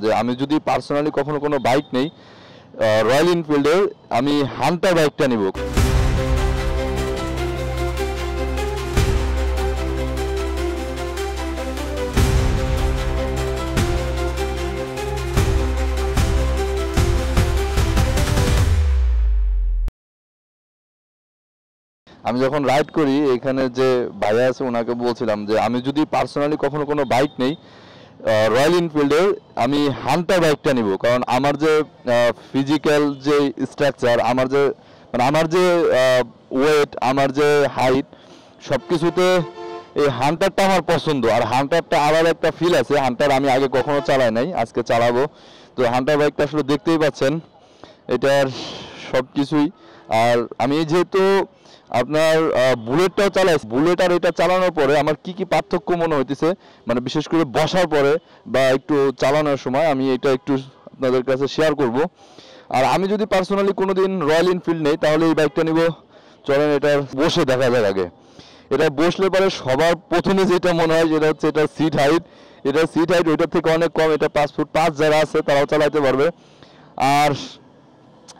যে আমি যদি পার্সোনালি কখনো কোনো বাইক নেই রয়্যাল এনফিল্ডের, আমি হান্টার বাইকটা নিব। আমি যখন রাইড করি এখানে যে ভাইয়া আছে ওনাকে বলছিলাম যে আমি যদি পার্সোনালি কখনো কোনো বাইক নেই রয়্যাল এনফিল্ডের, আমি হান্টার বাইকটা নিব। কারণ আমার যে ফিজিক্যাল যে স্ট্রাকচার, আমার যে ওয়েট, আমার যে হাইট, সব কিছুতে এই হান্টারটা আমার পছন্দ। আর হান্টারটা আলাদা একটা ফিল আছে। হান্টার আমি আগে কখনো চালাই নাই, আজকে চালাবো। তো হান্টার বাইকটা আসলে দেখতেই পাচ্ছেন এটার সব কিছুই। আর আমি যেহেতু আপনার বুলেটটাও চালাইছি, বুলেট আর এটা চালানোর পরে আমার কি কি পার্থক্য মনে হইতেছে, মানে বিশেষ করে বসার পরে বা একটু চালানোর সময়, আমি এটা একটু আপনাদের কাছে শেয়ার করব। আর আমি যদি পার্সোনালি কোনোদিন রয়্যাল এনফিল্ড নেই তাহলে এই বাইকটা নিব। চলেন এটা বসে দেখা যাক আগে। এটা বসলে পরে সবার প্রথমে যেটা মনে হয় সেটা হচ্ছে এটার সিট হাইট। এটার সিট হাইট ওইটার থেকে অনেক কম। এটা 5 ফুট 5 যারা আছে তারাও চালাতে পারবে। আর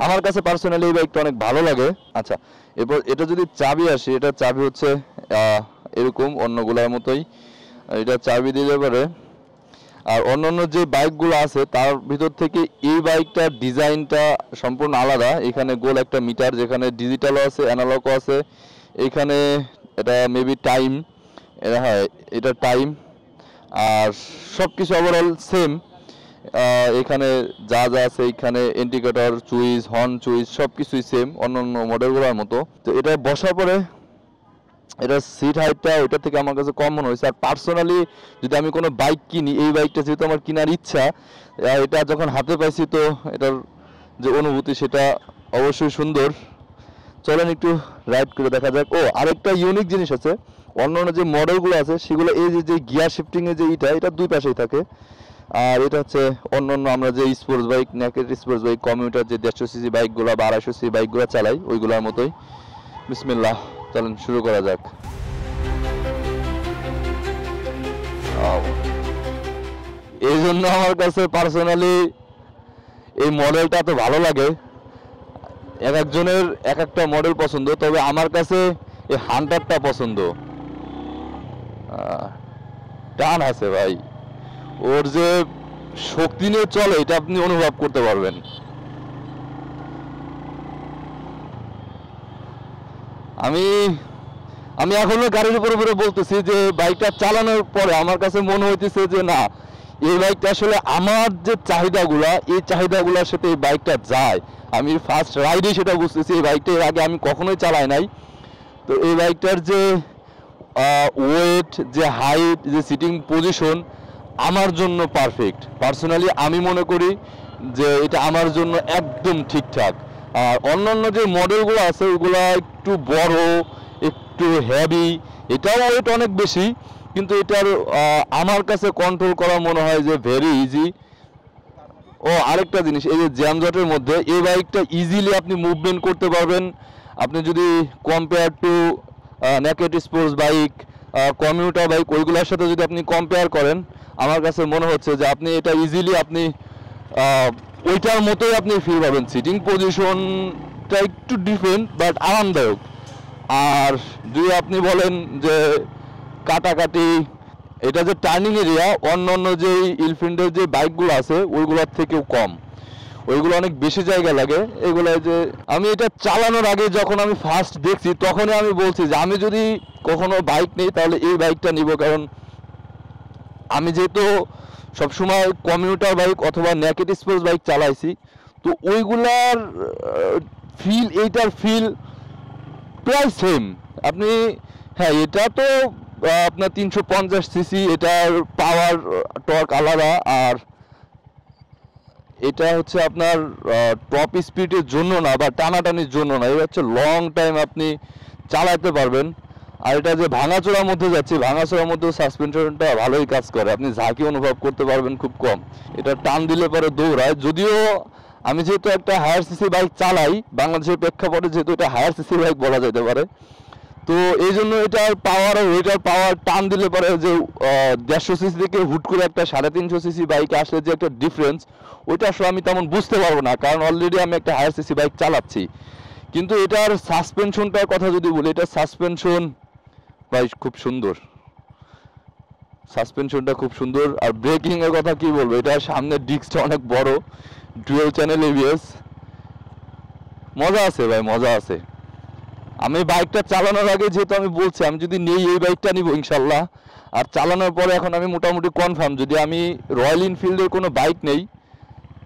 আমার কাছে পার্সোনালি এই বাইকটা অনেক ভালো লাগে। আচ্ছা, এরপর এটা যদি চাবি আসে, এটা চাবি হচ্ছে এরকম অন্যগুলোর মতোই, এটা চাবি দিলে পারে। আর অন্যান্য যে বাইকগুলো আছে তার ভিতর থেকে এই বাইকটার ডিজাইনটা সম্পূর্ণ আলাদা। এখানে গোল একটা মিটার, যেখানে ডিজিটালও আছে অ্যানালগও আছে। এখানে এটা মেবি টাইম, হ্যাঁ এটা টাইম। আর সব কিছু ওভারঅল সেম। এখানে যা যা আছে, এখানে ইন্ডিকেটর চুইস, হর্ন চুইস, সব কিছুই সেম অন্যান্য মডেলগুলোর মতো। তো এটা বসার পরে এটা সিট হাইটটা ওইটা থেকে আমার কাছে কম মনে হয়েছে। আর পার্সোনালি যদি আমি কোনো বাইক কিনি, এই বাইকটা যেহেতু আমার কেনার ইচ্ছা, এটা যখন হাতে পাইছি তো এটার যে অনুভূতি সেটা অবশ্যই সুন্দর। চলেন একটু রাইড করে দেখা যাক। ও আরেকটা ইউনিক জিনিস আছে, অন্যান্য যে মডেলগুলো আছে সেগুলো এই যে গিয়ার শিফটিংয়ে যে এটা দুই পাশেই থাকে। আর এটা হচ্ছে অন্যান্য আমরা যে sports bike, naked sports bike, commuter যে 150 সিসি বাইকগুলো বা 250 সিসি বাইকগুলো চালাই ওইগুলোর মতোই। বিসমিল্লাহ, চলেন শুরু করা যাক। এই জন্য আমার কাছে পার্সোনালি এই মডেলটা এত ভালো লাগে। এক একজনের এক একটা মডেল পছন্দ, তবে আমার কাছে এই হান্টারটা পছন্দ। টান আছে ভাই, ওর যে শক্তি নিয়ে চলে এটা আপনি অনুভব করতে পারবেন। আমি আমি এখনো গাড়ির উপরে উপরে বলতেছি যে বাইকটা চালানোর পরে আমার কাছে মনে হইতেছে যে না, এই বাইকটা আসলে আমার যে চাহিদাগুলা, এই চাহিদাগুলোর সাথে এই বাইকটা যায়। আমি ফার্স্ট রাইডে সেটা বুঝতেছি। এই বাইকটা এর আগে আমি কখনোই চালাই নাই। তো এই বাইকটার যে ওয়েট, যে হাইট, যে সিটিং পজিশন আমার জন্য পারফেক্ট। পার্সোনালি আমি মনে করি যে এটা আমার জন্য একদম ঠিকঠাক। আর অন্যান্য যে মডেলগুলো আছে ওইগুলো একটু বড়, একটু হেভি, এটাও ওয়েট অনেক বেশি, কিন্তু এটার আমার কাছে কন্ট্রোল করা মনে হয় যে ভেরি ইজি। ও আরেকটা জিনিস, এই যে জ্যামজটের মধ্যে এই বাইকটা ইজিলি আপনি মুভমেন্ট করতে পারবেন। আপনি যদি compare to naked sports bike, commuter bike, ওইগুলোর সাথে যদি আপনি কম্পেয়ার করেন, আমার কাছে মনে হচ্ছে যে আপনি এটা ইজিলি আপনি ওইটার মতোই আপনি ফিল পাবেন। সিটিং পজিশনটা একটু ডিফারেন্ট বাট আরামদায়ক। আর যদি আপনি বলেন যে কাটাকাটি, এটা যে টার্নিং এরিয়া অন্য যে এনফিল্ডের যে বাইকগুলো আছে ওইগুলোর থেকেও কম, ওইগুলো অনেক বেশি জায়গা লাগে। এগুলো যে আমি এটা চালানোর আগে যখন আমি ফার্স্ট দেখছি তখনই আমি বলছি যে আমি যদি কখনো বাইক নেই তাহলে এই বাইকটা নিব। কারণ আমি যেহেতু সবসময় কমিউটার বাইক অথবা নেকেড স্পোর্টস বাইক চালাইছি, তো ওইগুলার ফিল এইটার ফিল প্রায় সেম। আপনি হ্যাঁ, এটা তো আপনার 350 সিসি, এটার পাওয়ার টর্ক আলাদা। আর এটা হচ্ছে আপনার টপ স্পিডের জন্য না বা টানাটানির জন্য না, এটা হচ্ছে লং টাইম আপনি চালাতে পারবেন। আর এটা যে ভাঙাচোরার মধ্যে যাচ্ছে, ভাঙাচোরার মধ্যে সাসপেনশনটা ভালোই কাজ করে, আপনি ঝাঁকি অনুভব করতে পারবেন খুব কম। এটা টান দিলে পরে দৌড়ায়। যদিও আমি যেহেতু একটা হায়ার সিসি বাইক চালাই, বাংলাদেশের প্রেক্ষাপটে যেহেতু এটা হায়ার সিসি বাইক বলা যেতে পারে, তো এই জন্য এটার পাওয়ার আর ওইটার পাওয়ার টান দিলে পরে যে 150 সিসি থেকে হুট করে একটা 350 সিসি বাইকে আসলে যে একটা ডিফারেন্স, ওইটা আসলে আমি তেমন বুঝতে পারবো না, কারণ অলরেডি আমি একটা হায়ার সিসি বাইক চালাচ্ছি। কিন্তু এটার সাসপেনশনটার কথা যদি বলি, এটার সাসপেনশন ভাই খুব সুন্দর, সাসপেনশনটা খুব সুন্দর। আর ব্রেকিং এর কথা কি বলবো, এটার সামনের ডিস্কটা অনেক বড়, ডুয়াল চ্যানেল এবিএস, মজা আছে ভাই, মজা আছে। আমি বাইকটা চালানোর আগে যেহেতু আমি বলছি আমি যদি নেই এই বাইকটা নিব ইনশাল্লাহ, আর চালানোর পরে এখন আমি মোটামুটি কনফার্ম যদি আমি রয়্যাল এনফিল্ডের কোনো বাইক নেই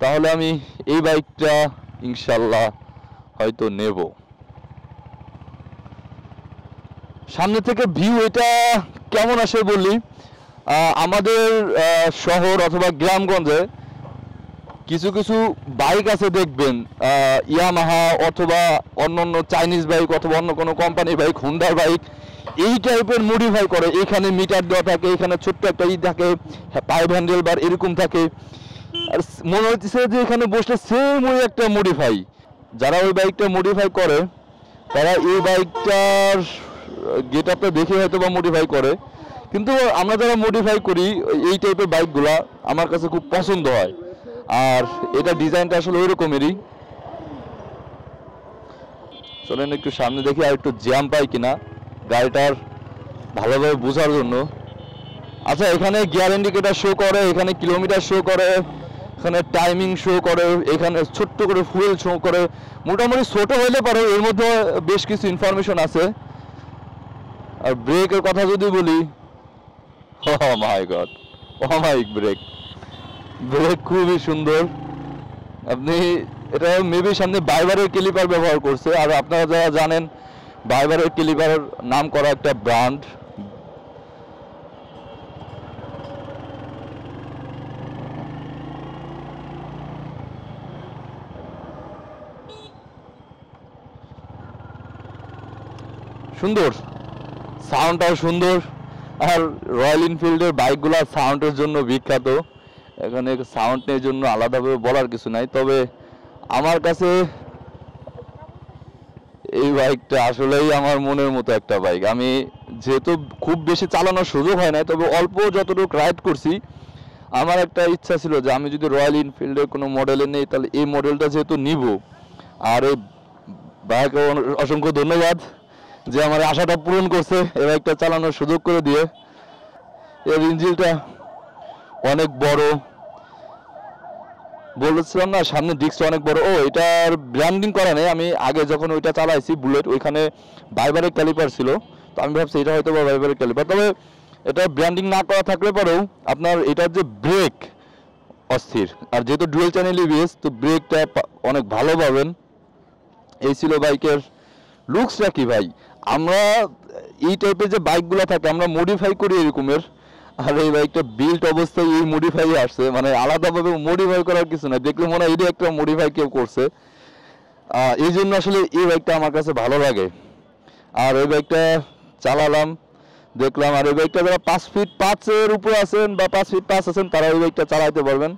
তাহলে আমি এই বাইকটা ইনশাল্লাহ হয়তো নেব। সামনে থেকে ভিউ এটা কেমন আসে বললি, আমাদের শহর অথবা গ্রামগঞ্জে কিছু কিছু বাইক আছে দেখবেন, ইয়ামাহা অথবা অন্য চাইনিজ বাইক অথবা অন্য কোনো কোম্পানির বাইক, হুন্ডার বাইক, এই টাইপের মডিফাই করে। এখানে মিটার দেওয়া থাকে, এখানে ছোট্ট একটা থাকে, পাইপ হ্যান্ডেল বার এরকম থাকে, আর মনে হচ্ছে যে এখানে বসলে সেম ওই একটা মডিফাই। যারা ওই বাইকটা মডিফাই করে তারা এই বাইকটার গেট আপটা দেখে হয়তো বা মডিফাই করে, কিন্তু আমরা যারা মডিফাই করি এই টাইপের বাইকগুলা আমার কাছে খুব পছন্দ হয়। আর এটা ডিজাইনটা আসলে ওই রকমেরই। চলেন একটু সামনে দেখি আর একটু জ্যাম পাই কিনা গাড়িটার ভালোভাবে বোঝার জন্য। আচ্ছা, এখানে গিয়ার ইন্ডিকেটার শো করে, এখানে কিলোমিটার শো করে, এখানে টাইমিং শো করে, এখানে ছোট্ট করে ফুয়েল শো করে। মোটামুটি ছোট হইলে পারে এর মধ্যে বেশ কিছু ইনফরমেশন আছে। আর ব্রেকের কথা যদি বলি, ও মাই গড, অমাইক ব্রেক, ব্রেক খুবই সুন্দর। আপনি এটা মেবি সামনে বাইবারের ক্যালিপার ব্যবহার করছে, আর আপনারা যারা জানেন বাইবারের ক্যালিপার নাম করা একটা ব্র্যান্ড। সুন্দর, সাউন্ডটাও সুন্দর। আর রয়্যাল এনফিল্ডের বাইকগুলো সাউন্ডের জন্য বিখ্যাত, এখানে সাউন্ড এর জন্য আলাদাভাবে বলার কিছু নাই। তবে আমার কাছে এই বাইকটা আসলেই আমার মনের মতো একটা বাইক। আমি যেহেতু খুব বেশি চালানোর সুযোগ হয় না, তবে অল্প যতটুকু রাইড করছি, আমার একটা ইচ্ছা ছিল যে আমি যদি রয়্যাল এনফিল্ডের কোনো মডেলে নেই তাহলে এই মডেলটা যেহেতু নিব। আর এই বাইকে অসংখ্য ধন্যবাদ যে আমার আশাটা পূরণ করছে, এই বাইকটা চালানোর সুযোগ করে দিয়ে। এর ইঞ্জিনটা অনেক বড়, বলেছিলাম না সামনে ডিস্কটা অনেক বড়। ও, এটার ব্র্যান্ডিং করা নেই, আমি আগে যখন ওইটা চালাইছি বুলেট, ওইখানে বাইবারের ক্যালিপার ছিল, তো আমি ভাবছি এটা হয়তো বাইবারের ক্যালিপার। তবে এটা ব্র্যান্ডিং না করা থাকলে পরেও আপনার এটার যে ব্রেক অস্থির, আর যেহেতু ডুয়েল চ্যানেল এবিএস তো ব্রেকটা অনেক ভালো পাবেন। এই ছিল বাইকের লুকসটা। কি ভাই, আমরা এই টাইপের যে বাইকগুলো থাকে আমরা মডিফাই করি এরকমের, আর এই বাইকটা বিল্ট অবস্থায় এই মডিফাই আসছে, মানে আলাদাভাবে মডিফাই করার কিছু নাই, দেখলে মনে হয় এটা একটা মডিফাই কেউ করছে। এই জন্য আসলে এই বাইকটা আমার কাছে ভালো লাগে। আর এই বাইকটা চালালাম, দেখলাম। আর এই বাইকটা যারা 5 ফিট 5-এর উপরে আছেন বা 5 ফিট 5 আছেন তারা এই বাইকটা চালাতে পারবেন।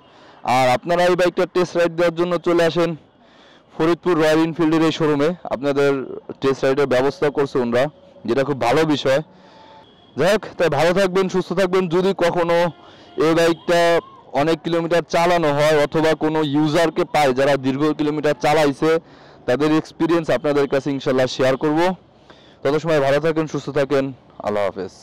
আর আপনারা এই বাইকটা টেস্ট রাইড দেওয়ার জন্য চলে আসেন ফরিদপুর রয়্যাল এনফিল্ডের এই শোরুমে। আপনাদের টেস্ট রাইডের ব্যবস্থা করছে ওনারা, যেটা খুব ভালো বিষয়। যাই হোক, তাই ভালো থাকবেন, সুস্থ থাকবেন। যদি কখনো এই বাইকটা অনেক কিলোমিটার চালানো হয় অথবা কোনো ইউজারকে পায় যারা দীর্ঘ কিলোমিটার চালাইছে, তাদের এক্সপিরিয়েন্স আপনাদের কাছে ইনশাল্লাহ শেয়ার করব। তত সময় ভালো থাকেন, সুস্থ থাকেন, আল্লাহ হাফেজ।